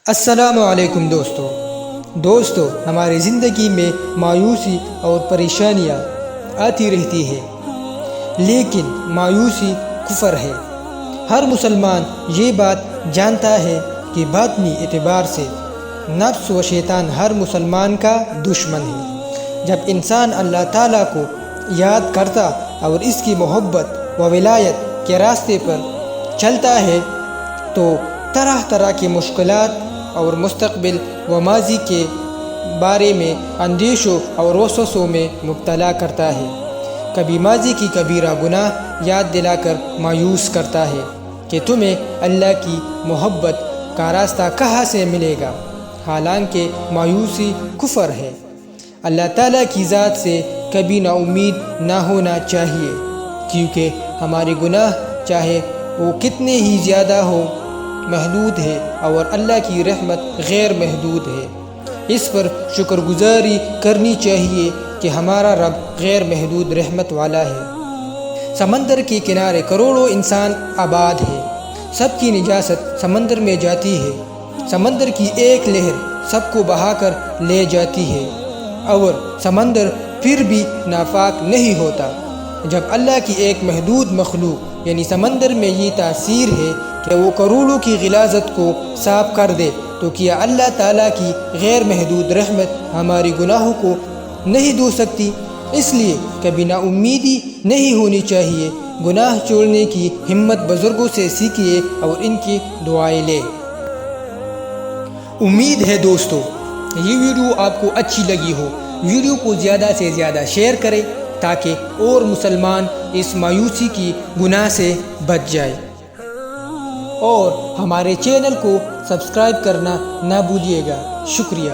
السلام علیکم دوستو ہماری زندگی میں مایوسی اور پریشانیاں آتی رہتی ہے، لیکن مایوسی کفر ہے۔ ہر مسلمان یہ بات جانتا ہے کہ باطنی اعتبار سے نفس و شیطان ہر مسلمان کا دشمن ہے۔ جب انسان اللہ تعالیٰ کو یاد کرتا اور اس کی محبت و ولایت کے راستے پر چلتا ہے تو طرح طرح کی مشکلات اور مستقبل و ماضی کے بارے میں اندیشوں اور وسوسوں میں مبتلا کرتا ہے۔ کبھی ماضی کی کبیرہ گناہ یاد دلا کر مایوس کرتا ہے کہ تمہیں اللہ کی محبت کا راستہ کہاں سے ملے گا، حالانکہ مایوسی کفر ہے۔ اللہ تعالیٰ کی ذات سے کبھی نا امید نہ ہونا چاہیے، کیونکہ ہمارے گناہ چاہے وہ کتنے ہی زیادہ ہو محدود ہے اور اللہ کی رحمت غیر محدود ہے۔ اس پر شکر گزاری کرنی چاہیے کہ ہمارا رب غیر محدود رحمت والا ہے۔ سمندر کے کنارے کروڑوں انسان آباد ہے، سب کی نجاست سمندر میں جاتی ہے۔ سمندر کی ایک لہر سب کو بہا کر لے جاتی ہے، اور سمندر پھر بھی ناپاک نہیں ہوتا۔ جب اللہ کی ایک محدود مخلوق یعنی سمندر میں یہ تاثیر ہے کہ وہ کروڑوں کی غلاظت کو صاف کر دے، تو کیا اللہ تعالیٰ کی غیر محدود رحمت ہماری گناہوں کو نہیں دھو سکتی؟ اس لیے کبھی نا امیدی نہیں ہونی چاہیے۔ گناہ چھوڑنے کی ہمت بزرگوں سے سیکھیے اور ان کی دعائیں لیں۔ امید ہے دوستو یہ ویڈیو آپ کو اچھی لگی ہو۔ ویڈیو کو زیادہ سے زیادہ شیئر کریں تاکہ اور مسلمان اس مایوسی کی گناہ سے بچ جائے، اور ہمارے چینل کو سبسکرائب کرنا نہ بھولیے گا۔ شکریہ۔